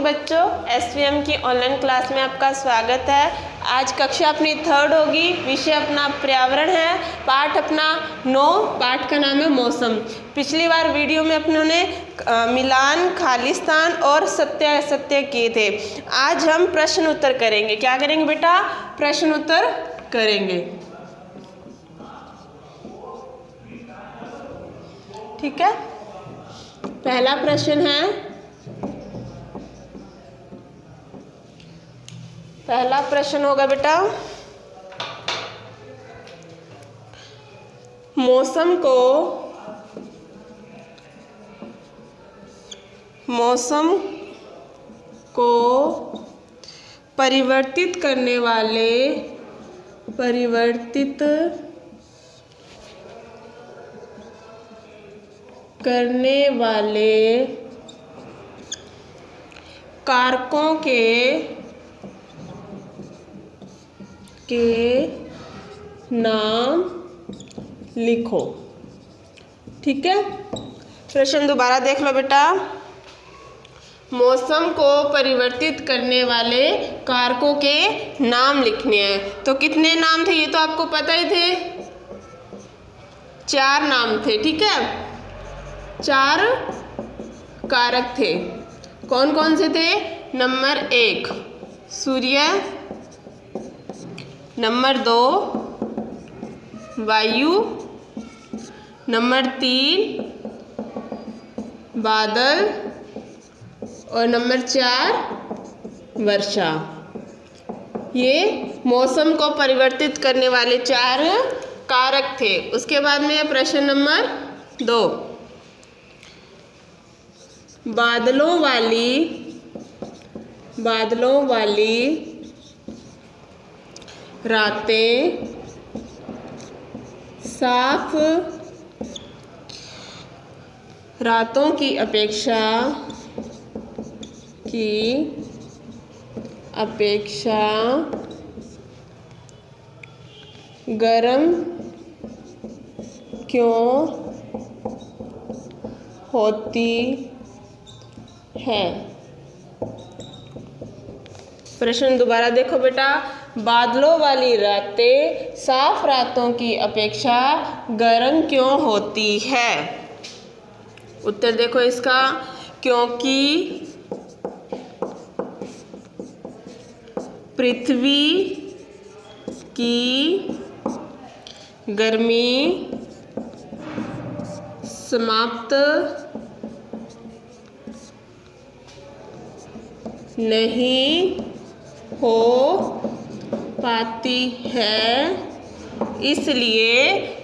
बच्चों, एसवीएम की online class में आपका स्वागत है। आज कक्षा अपनी थर्ड होगी। विषय अपना पर्यावरण है। पाठ अपना 9, पाठ का नाम है मौसम। पिछली बार वीडियो में अपने मिलान, खालिस्तान और सत्य असत्य किए थे। आज हम प्रश्न उत्तर करेंगे। क्या करेंगे बेटा? प्रश्न उत्तर करेंगे। ठीक है। पहला प्रश्न है, पहला प्रश्न होगा बेटा, मौसम को परिवर्तित करने वाले कारकों के नाम लिखो। ठीक है। प्रश्न दोबारा देख लो बेटा। मौसम को परिवर्तित करने वाले कारकों के नाम लिखने हैं। तो कितने नाम थे? ये तो आपको पता ही थे, 4 नाम थे। ठीक है, 4 कारक थे। कौन कौन से थे? नंबर 1 सूर्य, नंबर 2 वायु, नंबर 3 बादल और नंबर 4 वर्षा। ये मौसम को परिवर्तित करने वाले 4 कारक थे। उसके बाद में प्रश्न नंबर 2, बादलों वाली रातें साफ रातों की अपेक्षा गर्म क्यों होती है? प्रश्न दोबारा देखो बेटा। बादलों वाली रातें साफ रातों की अपेक्षा गर्म क्यों होती है? उत्तर देखो इसका। क्योंकि पृथ्वी की गर्मी समाप्त नहीं हो पाती है, इसलिए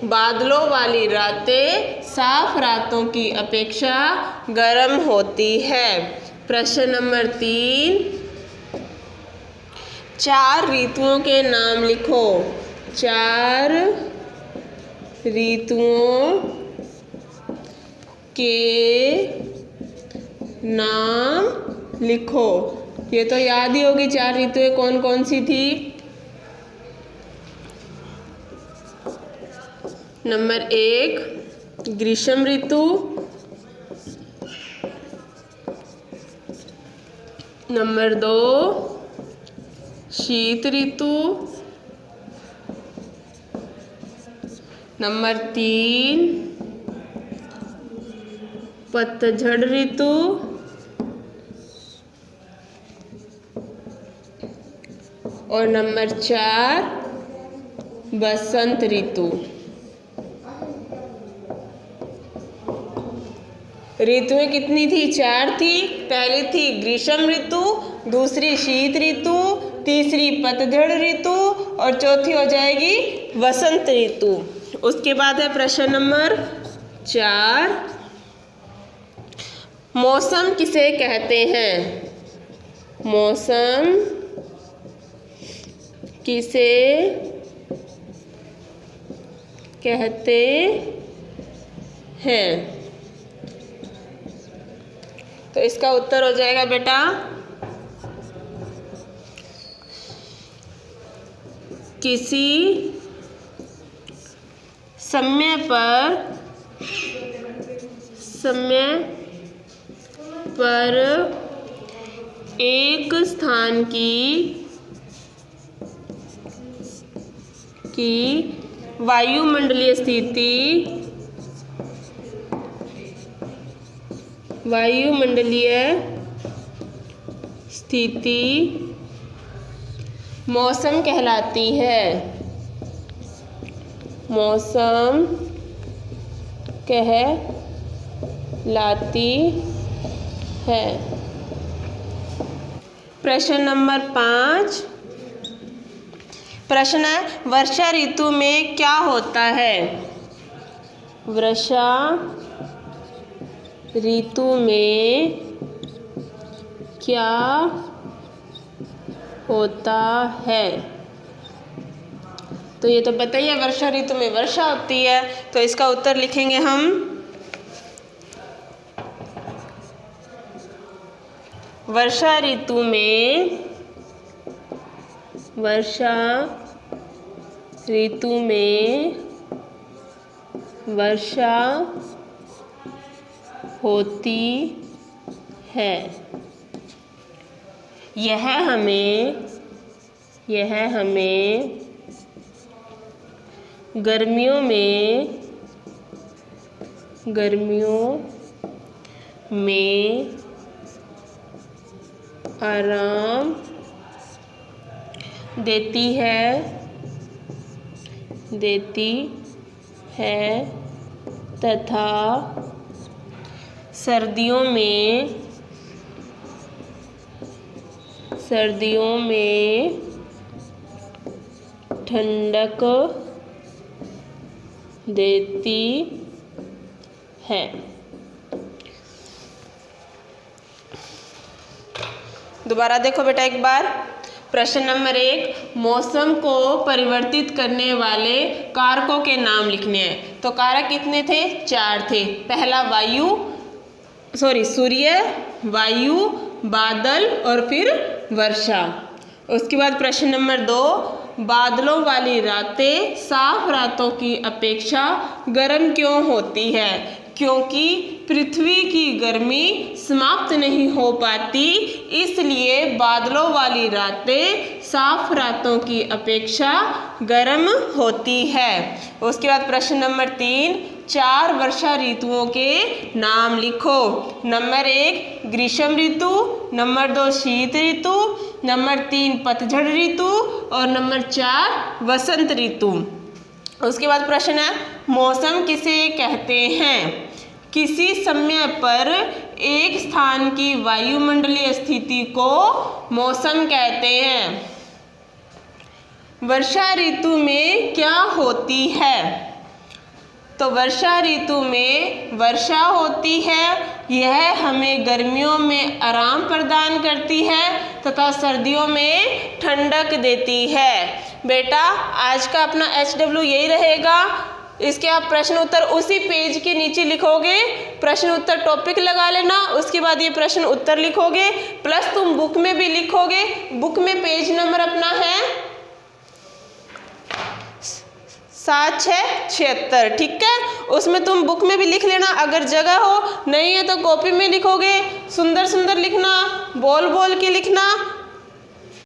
बादलों वाली रातें साफ रातों की अपेक्षा गर्म होती है। प्रश्न नंबर 3, 4 ऋतुओं के नाम लिखो। 4 ऋतुओं के नाम लिखो। ये तो याद ही होगी 4 ऋतुएं कौन कौन सी थी। नंबर 1 ग्रीष्म ऋतु, नंबर 2 शीत ऋतु, नंबर 3 पतझड़ ऋतु, और नंबर 4 बसंत ऋतु। ऋतुएं कितनी थी? 4 थी। पहली थी ग्रीष्म ऋतु, दूसरी शीत ऋतु, तीसरी पतझड़ ऋतु और चौथी हो जाएगी वसंत ऋतु। उसके बाद है प्रश्न नंबर 4, मौसम किसे कहते हैं? मौसम किसे कहते हैं? तो इसका उत्तर हो जाएगा बेटा, किसी समय पर एक स्थान की वायुमंडलीय स्थिति मौसम कहलाती है। मौसम कहलाती है। प्रश्न नंबर 5। प्रश्न है, वर्षा ऋतु में क्या होता है? वर्षा ऋतु में क्या होता है? तो ये तो बताइए, वर्षा ऋतु में वर्षा होती है, तो इसका उत्तर लिखेंगे हम। वर्षा ऋतु में वर्षा होती है। यह हमें गर्मियों में आराम देती है तथा सर्दियों में ठंडक देती है। दोबारा देखो बेटा एक बार। प्रश्न नंबर 1, मौसम को परिवर्तित करने वाले कारकों के नाम लिखने हैं। तो कारक कितने थे? 4 थे। पहला सूर्य, वायु, बादल और फिर वर्षा। उसके बाद प्रश्न नंबर 2, बादलों वाली रातें साफ रातों की अपेक्षा गर्म क्यों होती है? क्योंकि पृथ्वी की गर्मी समाप्त नहीं हो पाती, इसलिए बादलों वाली रातें साफ रातों की अपेक्षा गर्म होती है। उसके बाद प्रश्न नंबर 3, 4 वर्षा ऋतुओं के नाम लिखो। नंबर 1 ग्रीष्म ऋतु, नंबर 2 शीत ऋतु, नंबर 3 पतझड़ ऋतु और नंबर 4 वसंत ऋतु। उसके बाद प्रश्न है, मौसम किसे कहते हैं? किसी समय पर एक स्थान की वायुमंडलीय स्थिति को मौसम कहते हैं। वर्षा ऋतु में क्या होती है? तो वर्षा ऋतु में वर्षा होती है। यह हमें गर्मियों में आराम प्रदान करती है तथा सर्दियों में ठंडक देती है। बेटा आज का अपना HW यही रहेगा। इसके आप प्रश्न उत्तर उसी पेज के नीचे लिखोगे, प्रश्न उत्तर टॉपिक लगा लेना, उसके बाद ये प्रश्न उत्तर लिखोगे, प्लस तुम बुक में भी लिखोगे। बुक में पेज नंबर अपना है 7676, ठीक है। उसमें तुम बुक में भी लिख लेना, अगर जगह हो, नहीं है तो कॉपी में लिखोगे। सुंदर सुंदर लिखना, बोल बोल के लिखना।